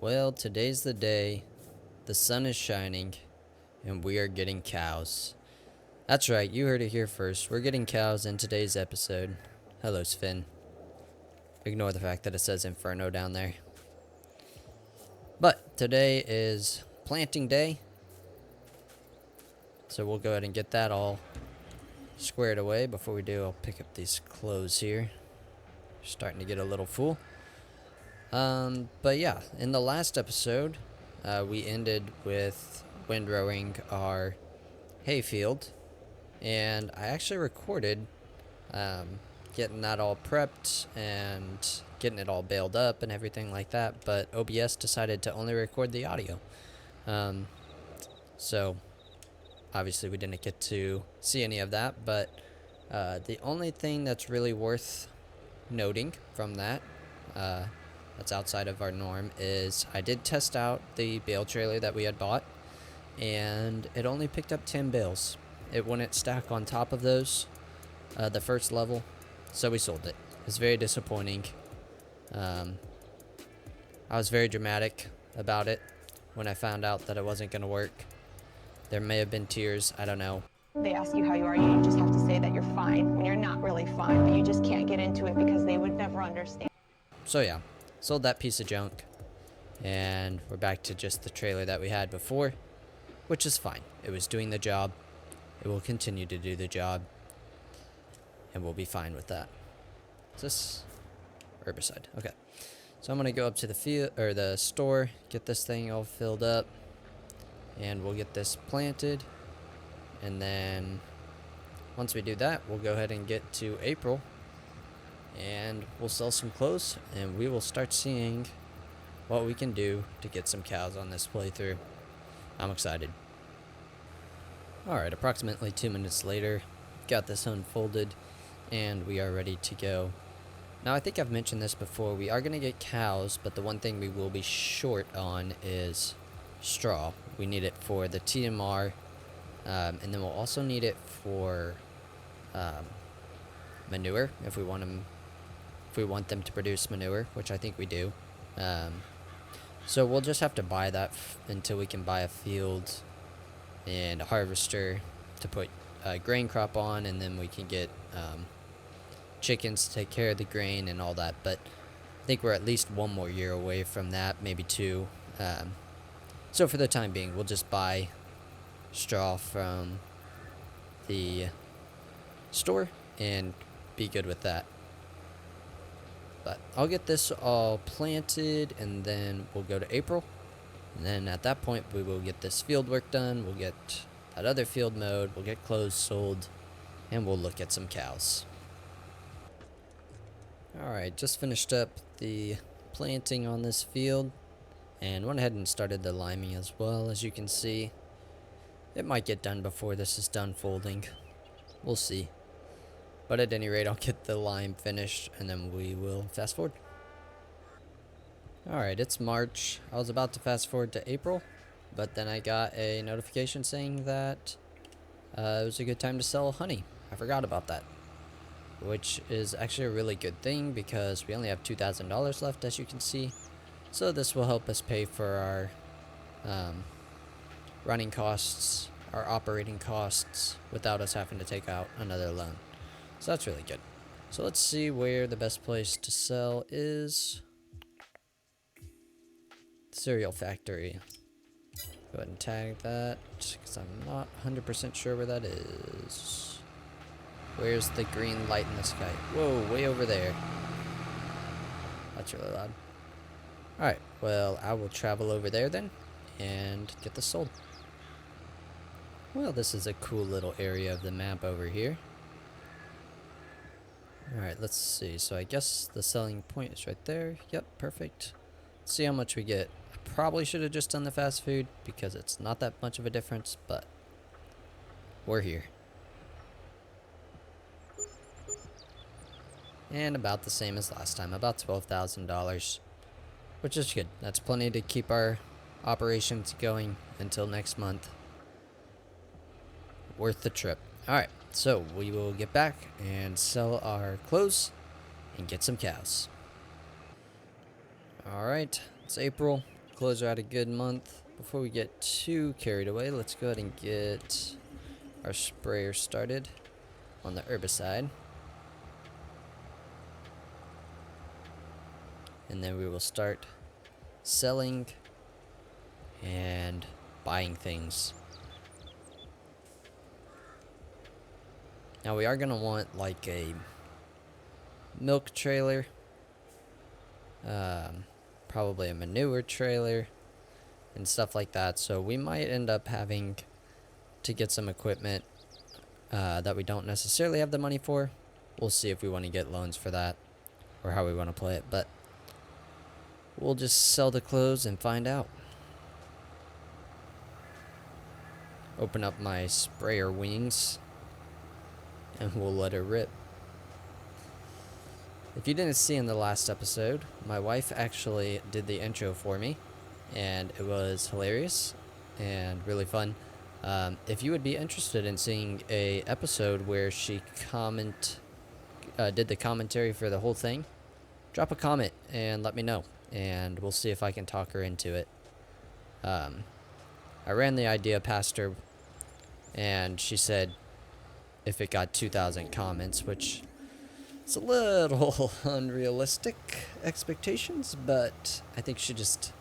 Well, today's the day. The sun is shining, and we are getting cows. That's right, you heard it here first. We're getting cows in today's episode. Hello, Sven. Ignore the fact that it says Inferno down there. But today is planting day, so we'll go ahead and get that all squared away. Before we do, I'll pick up these clothes here. Starting to get a little full. But yeah, in the last episode, we ended with windrowing our hayfield, and I actually recorded getting that all prepped and getting it all baled up and everything like that, but OBS decided to only record the audio. So obviously we didn't get to see any of that, but the only thing that's really worth noting from that, that's outside of our norm, is I did test out the bale trailer that we had bought, and it only picked up 10 bales. It wouldn't stack on top of those, the first level, so we sold it. It's very disappointing. I was very dramatic about it when I found out that it wasn't going to work. There may have been tears, I don't know. They ask you how you are, you just have to say that you're fine when you're not really fine, but you just can't get into it because they would never understand. So yeah, sold that piece of junk, and we're back to just the trailer that we had before, which is fine. It was doing the job. It will continue to do the job, and we'll be fine with that. Is this herbicide? Okay. So I'm gonna go up to the field or the store, get this thing all filled up, and we'll get this planted. And then once we do that, we'll go ahead and get to April, and we'll sell some clothes, and we will start seeing what we can do to get some cows on this playthrough. I'm excited. Alright, approximately 2 minutes later, got this unfolded, and we are ready to go. Now, I think I've mentioned this before, we are going to get cows, but the one thing we will be short on is straw. We need it for the TMR, and then we'll also need it for manure if we want them to produce manure, which I think we do. So we'll just have to buy that until we can buy a field and a harvester to put a grain crop on, and then we can get chickens to take care of the grain and all that. But I think we're at least one more year away from that, maybe two. So for the time being, we'll just buy straw from the store and be good with that. But I'll get this all planted, and then we'll go to April, and then at that point we will get this field work done, we'll get that other field mowed, we'll get clothes sold, and we'll look at some cows. Alright, just finished up the planting on this field, and went ahead and started the liming as well. As you can see, it might get done before this is done folding. We'll see. But at any rate, I'll get the lime finished, and then we will fast forward. Alright, it's March. I was about to fast forward to April, but then I got a notification saying that it was a good time to sell honey. I forgot about that, which is actually a really good thing because we only have $2,000 left, as you can see. So this will help us pay for our running costs, our operating costs, without us having to take out another loan. So that's really good. So let's see where the best place to sell is. Cereal Factory. Go ahead and tag that, because I'm not 100% sure where that is. Where's the green light in the sky? Whoa, way over there. That's really loud. Alright, well, I will travel over there then, and get this sold. Well, this is a cool little area of the map over here. Alright, let's see. So I guess the selling point is right there. Yep, perfect. Let's see how much we get. I probably should have just done the fast food because it's not that much of a difference, but we're here. And about the same as last time, about $12,000, which is good. That's plenty to keep our operations going until next month. Worth the trip. Alright, so we will get back and sell our clothes and get some cows. Alright, it's April. close out a good month. Before we get too carried away, let's go ahead and get our sprayer started on the herbicide. And then we will start selling and buying things. Now we are going to want like a milk trailer, probably a manure trailer and stuff like that. So we might end up having to get some equipment that we don't necessarily have the money for. We'll see if we want to get loans for that or how we want to play it, but we'll just sell the clothes and find out. Open up my sprayer wings and we'll let her rip. If you didn't see in the last episode, my wife actually did the intro for me, and it was hilarious and really fun. If you would be interested in seeing a episode where she did the commentary for the whole thing, drop a comment and let me know, and we'll see if I can talk her into it. I ran the idea past her, and she said if it got 2,000 comments, which is a little unrealistic expectations, but I think she just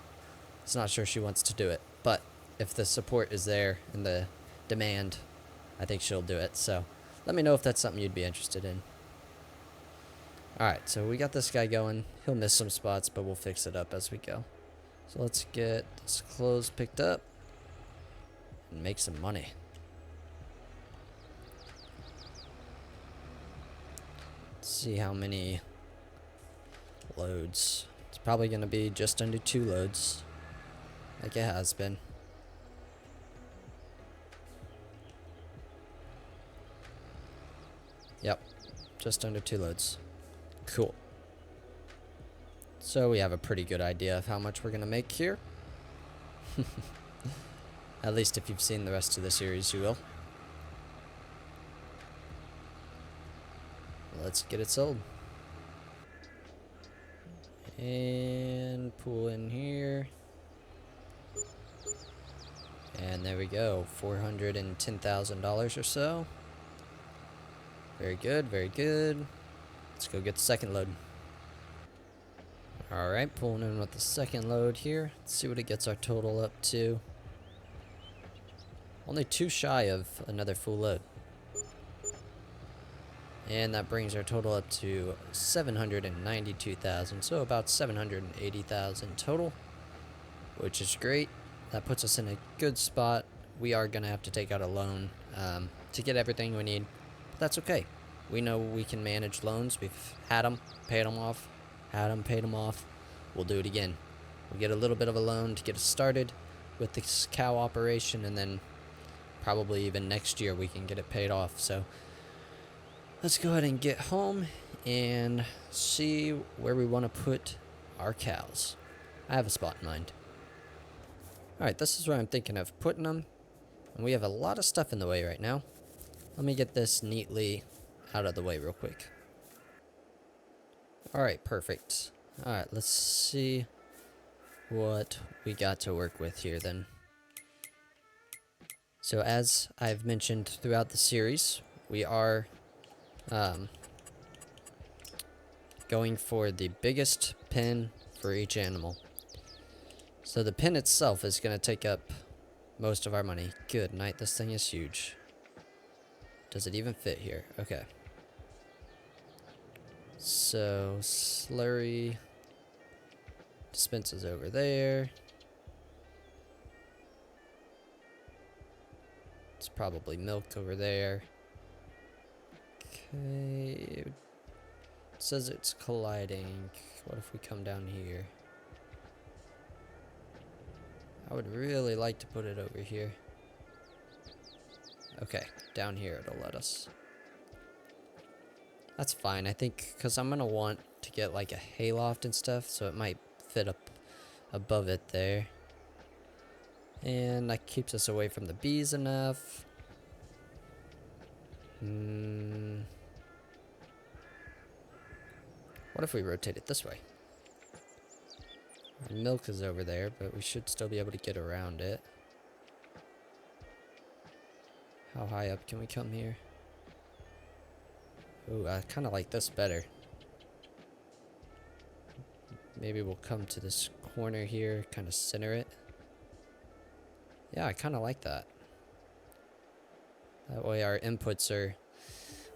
is not sure she wants to do it. But if the support is there and the demand, I think she'll do it. So let me know if that's something you'd be interested in. Alright, so we got this guy going. He'll miss some spots, but we'll fix it up as we go. So let's get this clothes picked up and make some money. Let's see how many loads. It's probably going to be just under 2 loads, like it has been. Yep, just under 2 loads. Cool. So we have a pretty good idea of how much we're going to make here. At least if you've seen the rest of the series, you will. Let's get it sold. And pull in here. And there we go. $410,000 or so. Very good, very good. Let's go get the second load. Alright, pulling in with the second load here. Let's see what it gets our total up to. Only 2 shy of another full load. And that brings our total up to 792,000, so about 780,000 total, which is great. That puts us in a good spot. We are going to have to take out a loan to get everything we need, but that's okay. We know we can manage loans. We've had them, paid them off, had them, paid them off. We'll do it again. We'll get a little bit of a loan to get us started with this cow operation, and then probably even next year we can get it paid off. So let's go ahead and get home and see where we want to put our cows. I have a spot in mind. Alright, this is where I'm thinking of putting them. And we have a lot of stuff in the way right now. Let me get this neatly out of the way real quick. Alright, perfect. Alright, let's see what we got to work with here then. So as I've mentioned throughout the series, we are going for the biggest pen for each animal. So the pen itself is going to take up most of our money. Good night, this thing is huge. Does it even fit here? Okay. So slurry dispenses over there. It's probably milk over there. Okay. It says it's colliding. What if we come down here? I would really like to put it over here. Okay, down here it'll let us. That's fine, I think, because I'm going to want to get like a hayloft and stuff, so it might fit up above it there. And that keeps us away from the bees enough. What if we rotate it this way? The milk is over there, but we should still be able to get around it. How high up can we come here? Ooh, I kind of like this better. Maybe we'll come to this corner here, kind of center it. Yeah, I kind of like that. That way our inputs are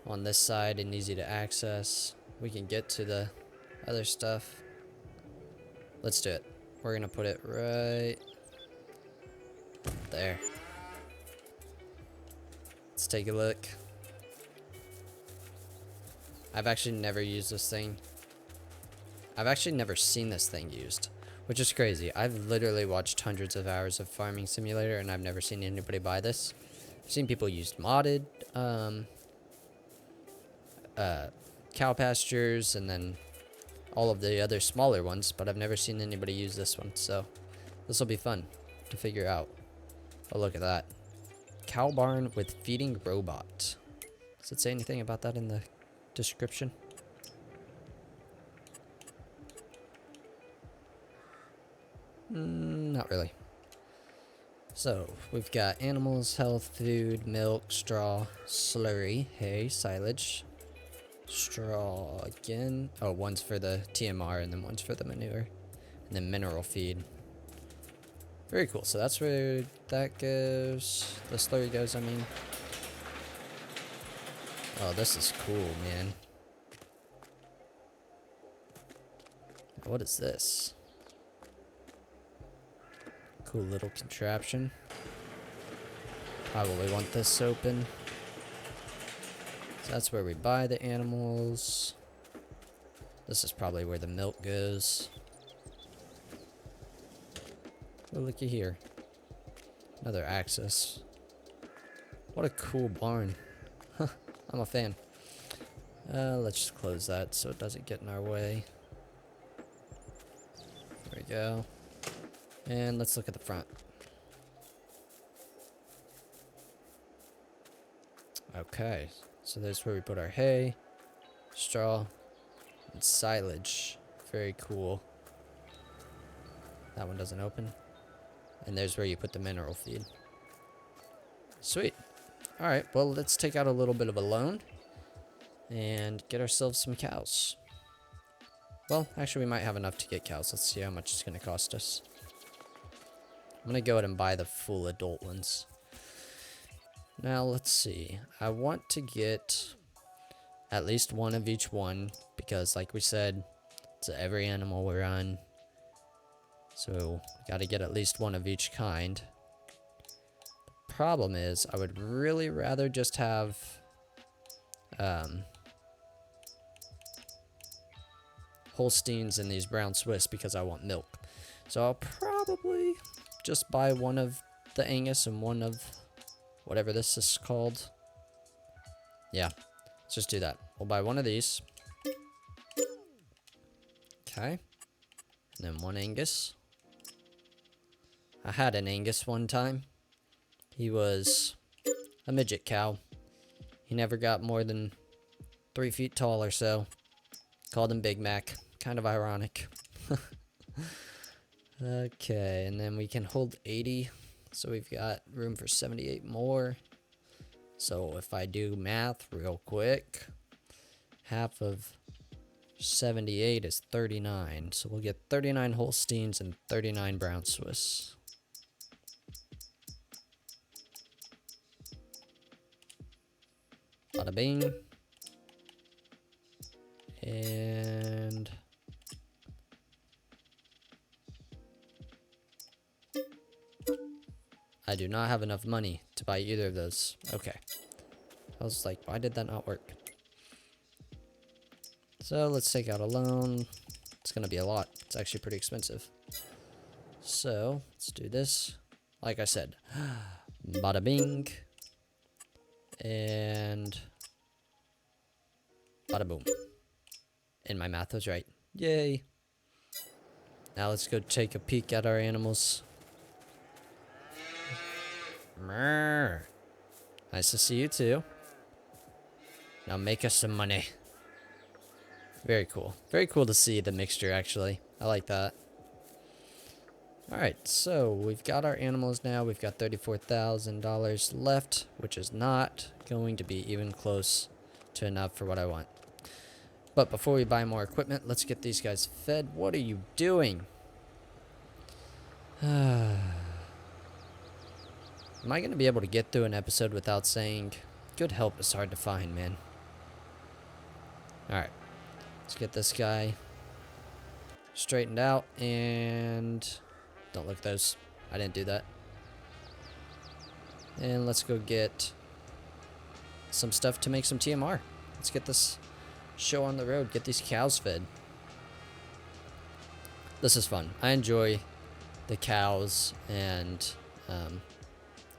on this side and easy to access. We can get to the other stuff. Let's do it. We're gonna put it right there. Let's take a look. I've actually never used this thing. I've actually never seen this thing used, which is crazy. I've literally watched hundreds of hours of Farming Simulator and I've never seen anybody buy this. I've seen people use modded cow pastures and then all of the other smaller ones, but I've never seen anybody use this one, so this will be fun to figure out. Oh, look at that. Cow barn with feeding robot. Does it say anything about that in the description? Not really. So, we've got animals, health, food, milk, straw, slurry, hay, silage, straw again. Oh, one's for the TMR and then one's for the manure. And then mineral feed. Very cool. So that's where that goes. The slurry goes, I mean. Oh, this is cool, man. What is this? Cool little contraption. Probably want this open. So that's where we buy the animals. This is probably where the milk goes. Oh, looky here. Another access. What a cool barn. Huh, I'm a fan. Let's just close that so it doesn't get in our way. There we go. And let's look at the front. Okay, so there's where we put our hay, straw, and silage. Very cool. That one doesn't open. And there's where you put the mineral feed. Sweet. Alright, well, let's take out a little bit of a loan and get ourselves some cows. Well, actually, we might have enough to get cows. Let's see how much it's going to cost us. I'm going to go ahead and buy the full adult ones. Now, let's see. I want to get at least one of each one because, like we said, it's every animal we run. So, we got to get at least one of each kind. The problem is, I would really rather just have Holsteins and these brown Swiss because I want milk. So, I'll probably just buy one of the Angus and one of whatever this is called. Yeah, let's just do that. We'll buy one of these. Okay. And then one Angus. I had an Angus one time. He was a midget cow. He never got more than 3 feet tall or so. Called him Big Mac. Kind of ironic. Okay, and then we can hold 80. So we've got room for 78 more. So if I do math real quick, half of 78 is 39. So we'll get 39 Holsteins and 39 brown Swiss. Bada bing. And I do not have enough money to buy either of those. Okay. I was like, why did that not work? So let's take out a loan. It's going to be a lot. It's actually pretty expensive. So let's do this. Like I said, bada bing. And bada boom. And my math was right. Yay. Now let's go take a peek at our animals. Nice to see you too. Now make us some money. Very cool. Very cool to see the mixture, actually. I like that. Alright, so we've got our animals now. We've got $34,000 left, which is not going to be even close to enough for what I want. But before we buy more equipment, let's get these guys fed. What are you doing? Am I going to be able to get through an episode without saying, good help is hard to find, man? Alright, let's get this guy straightened out, and don't look at those. I didn't do that. And let's go get some stuff to make some TMR. Let's get this show on the road, get these cows fed. This is fun. I enjoy the cows and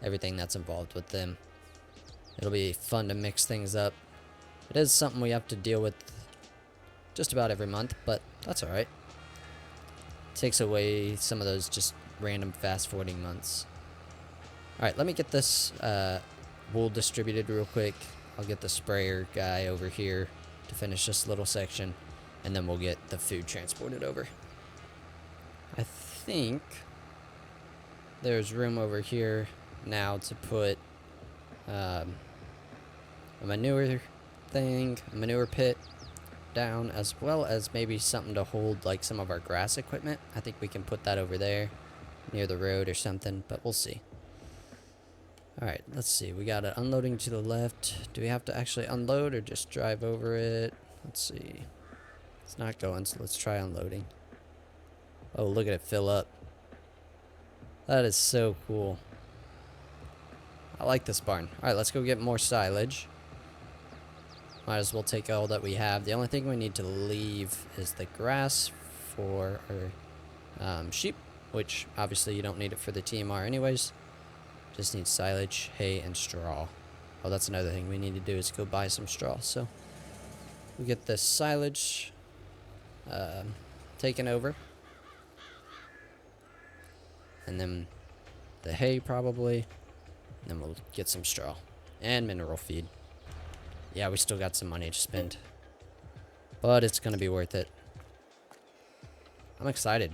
everything that's involved with them. It'll be fun to mix things up. It is something we have to deal with just about every month, but that's alright. Takes away some of those just random fast forwarding months. Alright, let me get this wool distributed real quick. I'll get the sprayer guy over here to finish this little section, and then we'll get the food transported over. I think there's room over here now to put a manure thing, a manure pit down, as well as maybe something to hold like some of our grass equipment. I think we can put that over there near the road or something, but we'll see. Alright, let's see. We got it unloading to the left. Do we have to actually unload or just drive over it? Let's see. It's not going, so let's try unloading. Oh, look at it fill up. That is so cool. I like this barn. Alright, let's go get more silage. Might as well take all that we have. The only thing we need to leave is the grass for our sheep, which obviously you don't need it for the TMR anyways. Just need silage, hay, and straw. Oh, that's another thing we need to do is go buy some straw. So we get the silage taken over. And then the hay probably. And then we'll get some straw. And mineral feed. Yeah, we still got some money to spend. But it's going to be worth it. I'm excited.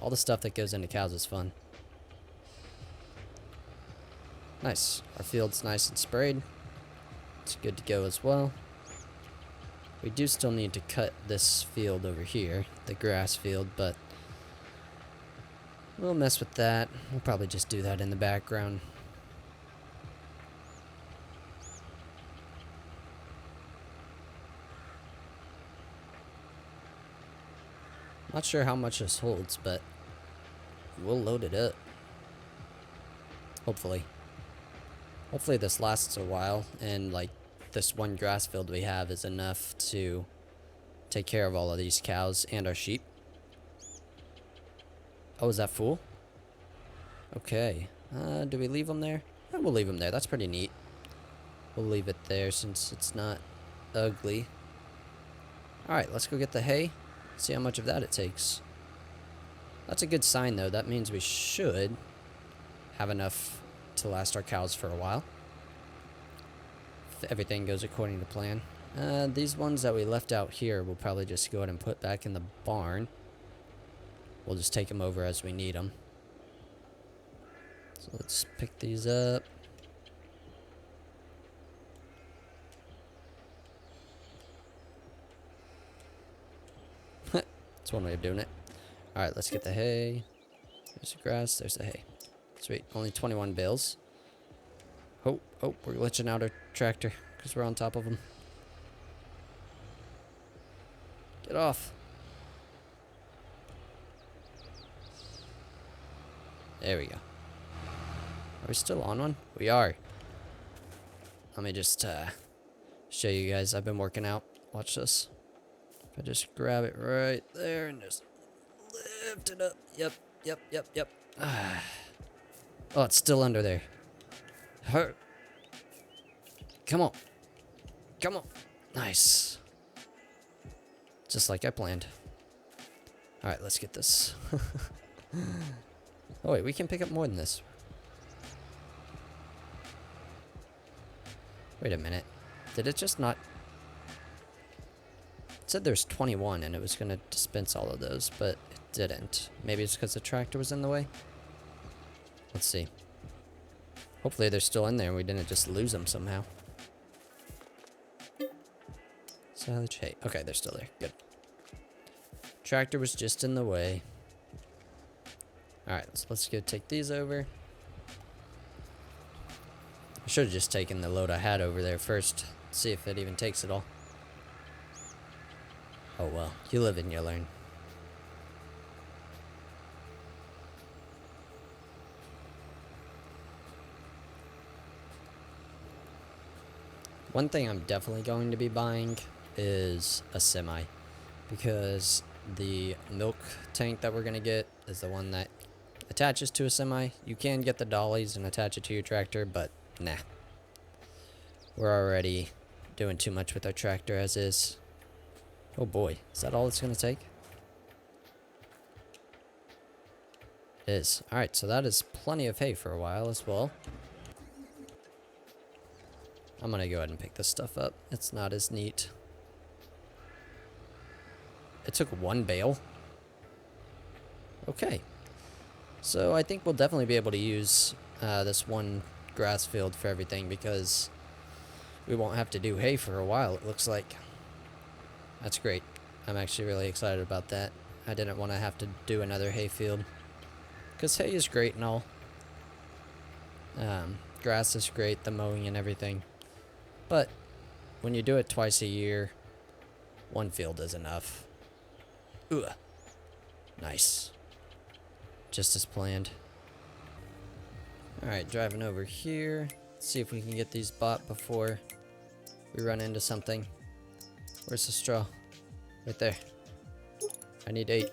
All the stuff that goes into cows is fun. Nice. Our field's nice and sprayed. It's good to go as well. We do still need to cut this field over here, the grass field, but we'll mess with that. We'll probably just do that in the background. Not sure how much this holds, but we'll load it up. Hopefully. Hopefully this lasts a while, and like this one grass field we have is enough to take care of all of these cows and our sheep. Oh, is that full? Okay. Do we leave them there? Yeah, we'll leave them there. That's pretty neat. We'll leave it there since it's not ugly. Alright, let's go get the hay. See how much of that it takes. That's a good sign though. That means we should have enough to last our cows for a while. If everything goes according to plan. These ones that we left out here, we'll probably just go ahead and put back in the barn. We'll just take them over as we need them. So let's pick these up. That's one way of doing it. Alright, let's get the hay. There's the grass, there's the hay. Sweet, only 21 bales. Oh, we're glitching out our tractor because we're on top of him. Get off. There we go. Are we still on one? We are. Let me just show you guys. I've been working out. Watch this. If I just grab it right there and just lift it up. Yep. Oh, it's still under there. Hurt. Come on. Nice. Just like I planned. Alright, let's get this. Oh wait, we can pick up more than this. Wait a minute. Did it just not... It said there's 21 and it was going to dispense all of those, but it didn't. Maybe it's because the tractor was in the way? Let's see. Hopefully they're still in there and we didn't just lose them somehow. Silage hay. Okay, they're still there. Good. Tractor was just in the way. Alright, so let's go take these over. I should have just taken the load I had over there first. See if it even takes it all. Oh well, you live and you learn. One thing I'm definitely going to be buying is a semi, because the milk tank that we're going to get is the one that attaches to a semi. You can get the dollies and attach it to your tractor, but nah. We're already doing too much with our tractor as is. Oh boy, is that all it's going to take? It is. Alright, so that is plenty of hay for a while as well. I'm going to go ahead and pick this stuff up. It's not as neat. It took one bale. Okay. So I think we'll definitely be able to use this one grass field for everything, because we won't have to do hay for a while, it looks like. That's great. I'm actually really excited about that. I didn't want to have to do another hay field, because hay is great and all. Grass is great, the mowing and everything. But when you do it twice a year, one field is enough. Ugh. Nice. Just as planned. Alright, driving over here. See if we can get these bought before we run into something. Where's the straw? Right there. I need 8.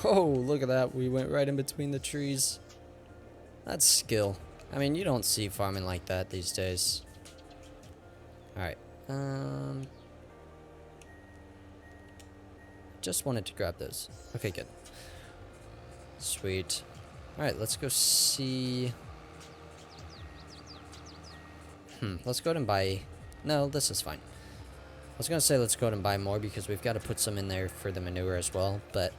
Oh, look at that. We went right in between the trees. That's skill. I mean, you don't see farming like that these days. Alright. Just wanted to grab those. Okay, good. Sweet. Alright, let's go see. Let's go ahead and buy. No, this is fine. I was gonna say let's go ahead and buy more, because we've got to put some in there for the manure as well, but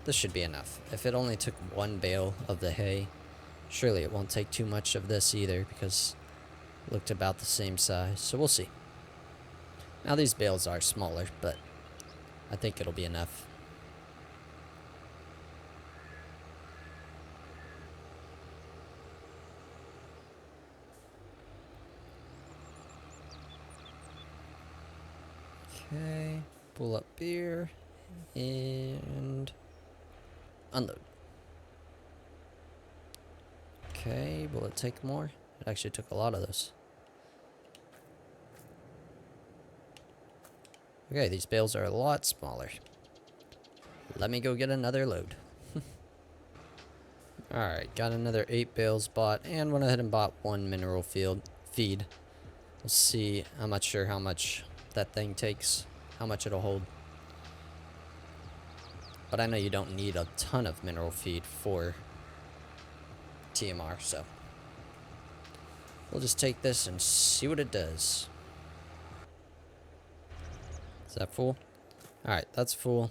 this should be enough. If it only took one bale of the hay, surely it won't take too much of this either, because it looked about the same size, so we'll see. Now these bales are smaller, but I think it'll be enough. Okay, pull up beer and unload. Okay, will it take more? It actually took a lot of those. Okay, these bales are a lot smaller. Let me go get another load. Alright, got another 8 bales bought, and went ahead and bought 1 mineral feed. We'll see. I'm not sure how much that thing takes, how much it'll hold. But I know you don't need a ton of mineral feed for TMR, so we'll just take this and see what it does. Is that full? Alright, that's full.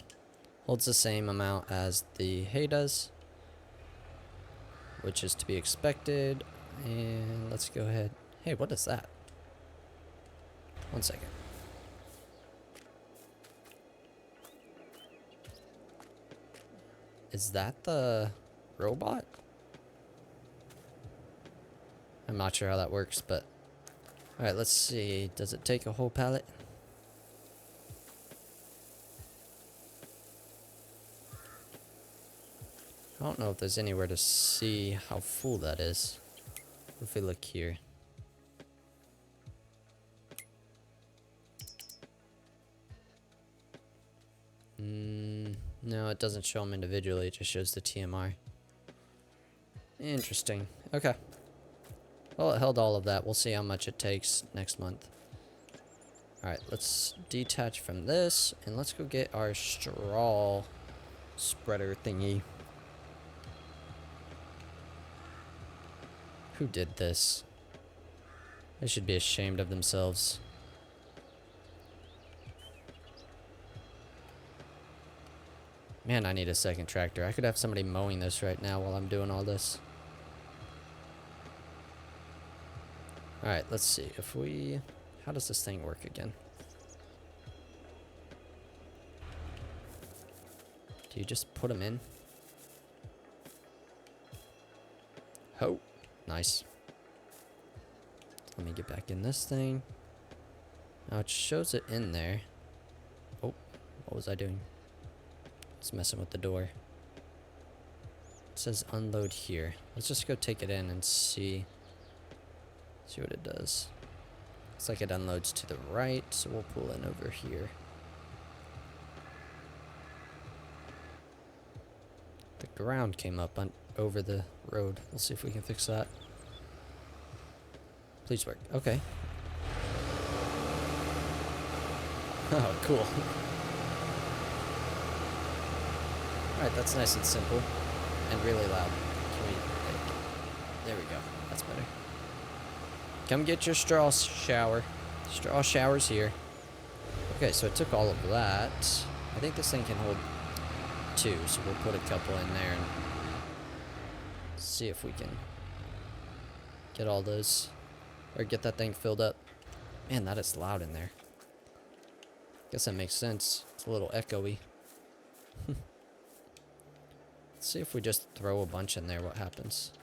Holds the same amount as the hay does, which is to be expected. And let's go ahead. Hey, what is that? 1 second. Is that the robot? I'm not sure how that works, but alright, let's see. Does it take a whole pallet? I don't know if there's anywhere to see how full that is. If we look here. No, it doesn't show them individually, it just shows the TMR. Interesting. Okay. Well, it held all of that. We'll see how much it takes next month. Alright, let's detach from this, and let's go get our straw spreader thingy. Who did this? They should be ashamed of themselves. Man, I need a second tractor. I could have somebody mowing this right now while I'm doing all this. Alright, let's see. If we... How does this thing work again? Do you just put them in? Oh, nice. Let me get back in this thing. Now it shows it in there. Oh, what was I doing? It's messing with the door. It says unload here. Let's just go take it in and see what it does. Looks like it unloads to the right, so we'll pull in over here. The ground came up over the road. We'll see if we can fix that. Please work. Okay. Oh, cool. Alright, that's nice and simple. And really loud. Can we... There we go. That's better. Come get your straw shower. Straw shower's here. Okay, so it took all of that. I think this thing can hold 2, so we'll put a couple in there and see if we can get all those, or get that thing filled up. Man, that is loud in there. Guess that makes sense. It's a little echoey. Let's see if we just throw a bunch in there, what happens.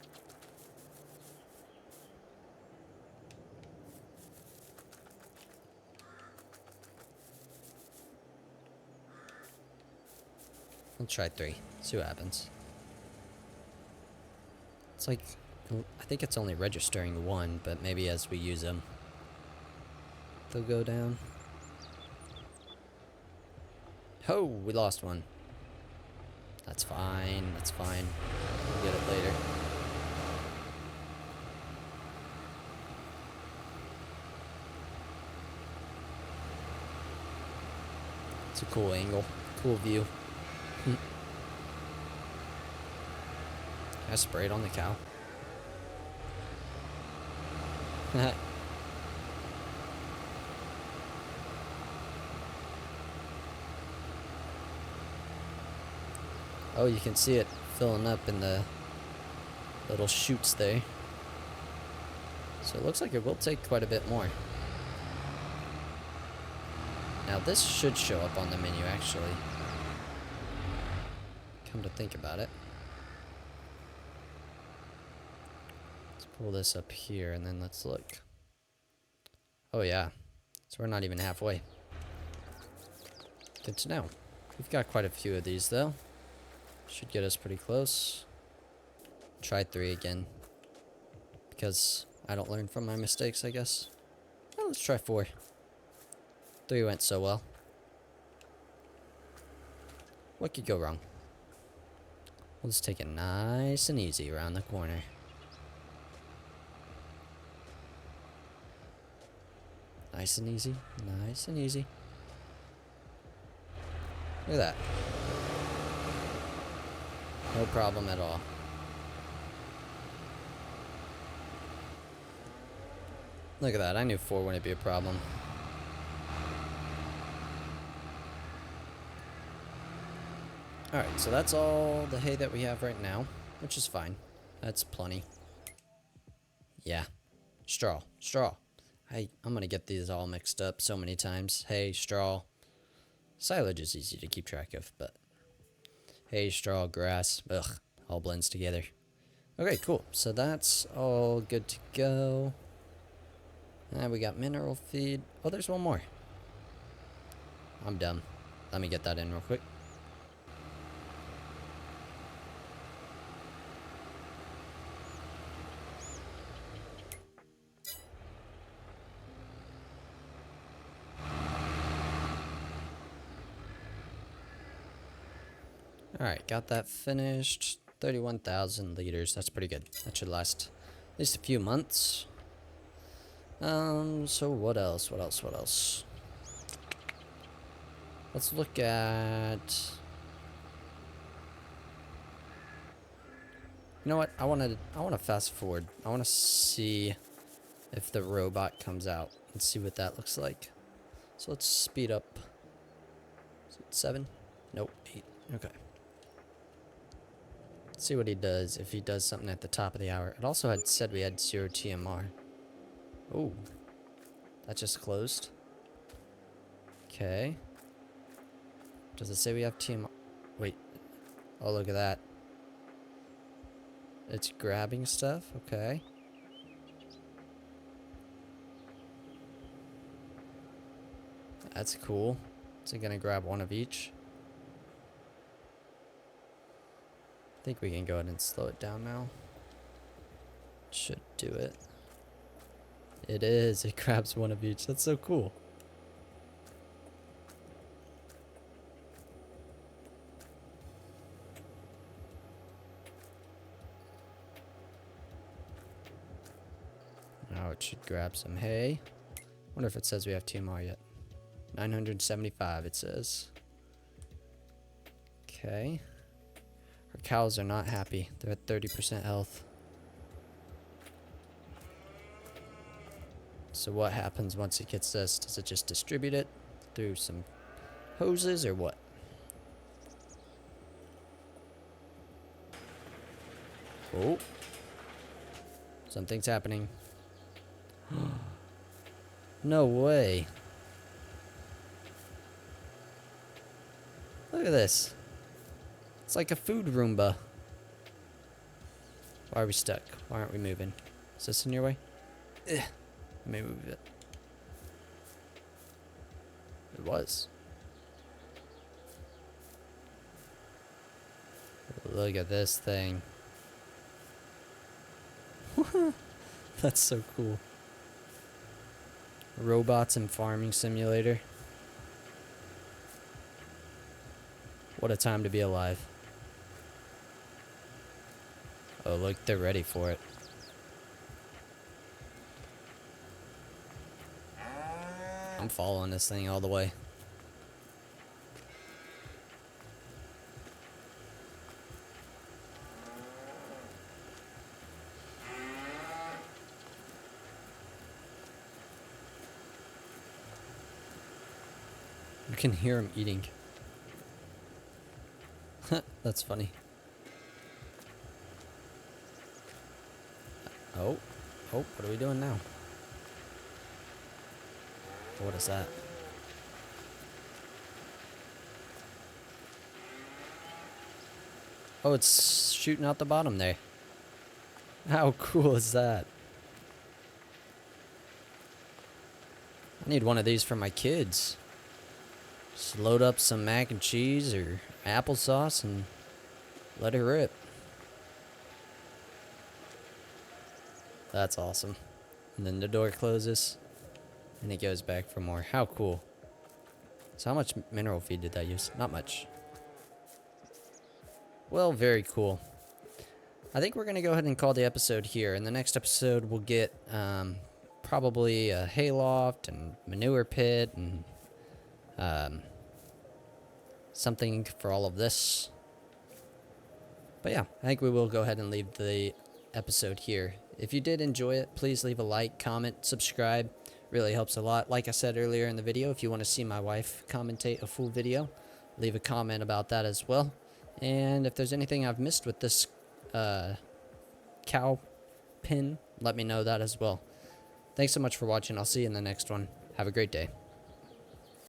I'll try 3. See what happens. It's like, I think it's only registering 1, but maybe as we use them, they'll go down. Oh, we lost one. That's fine, that's fine. We'll get it later. It's a cool angle, cool view. I sprayed on the cow. Oh, you can see it filling up in the little chutes there. So it looks like it will take quite a bit more. Now this should show up on the menu actually. Come to think about it. Let's pull this up here and then let's look. Oh yeah, so we're not even halfway. Good to know. We've got quite a few of these though. Should get us pretty close. Try 3 again. Because I don't learn from my mistakes, I guess. Well, let's try 4. 3 went so well. What could go wrong? We'll just take it nice and easy around the corner. Nice and easy. Nice and easy. Look at that. No problem at all. Look at that. I knew 4 wouldn't be a problem. Alright, so that's all the hay that we have right now, which is fine. That's plenty. Yeah. Straw. Straw. I'm gonna get these all mixed up so many times. Hay, straw. Silage is easy to keep track of, but hay, straw, grass, ugh, all blends together. Okay, cool. So that's all good to go. And we got mineral feed. Oh, there's one more. I'm dumb. Let me get that in real quick. Alright, got that finished. 31,000 liters. That's pretty good. That should last at least a few months. So what else? What else? Let's look at... You know what? I want to fast forward. I want to see if the robot comes out and see what that looks like. So let's speed up. Is it 7? Nope, 8. Okay. Let's see what he does, if he does something at the top of the hour. It also had said we had 0 TMR. Oh, that just closed. Okay. Does it say we have TMR? Wait. Oh, look at that. It's grabbing stuff? Okay. That's cool. Is it gonna grab one of each? I think we can go ahead and slow it down now. Should do it. It is. It grabs one of each. That's so cool. Now it should grab some hay. Wonder if it says we have TMR yet. 975 it says. Okay. Our cows are not happy. They're at 30% health. So what happens once it gets this? Does it just distribute it through some hoses or what? Oh. Something's happening. No way. Look at this. It's like a food Roomba. Why are we stuck? Why aren't we moving? Is this in your way? Let me move it. It was. Look at this thing. That's so cool. Robots and farming simulator. What a time to be alive. Oh, look, they're ready for it. I'm following this thing all the way. You can hear him eating. That's funny. Oh, what are we doing now? What is that? Oh, it's shooting out the bottom there. How cool is that? I need one of these for my kids. Just load up some mac and cheese or applesauce and let it rip. That's awesome. And then the door closes and it goes back for more. How cool. So how much mineral feed did that use? Not much. Well, very cool. I think we're going to go ahead and call the episode here. In the next episode, we'll get probably a hayloft and manure pit and something for all of this. But yeah, I think we will go ahead and leave the episode here. If you did enjoy it, please leave a like, comment, subscribe. Really helps a lot. Like I said earlier in the video, if you want to see my wife commentate a full video, leave a comment about that as well. And if there's anything I've missed with this cow pin, let me know that as well. Thanks so much for watching. I'll see you in the next one. Have a great day.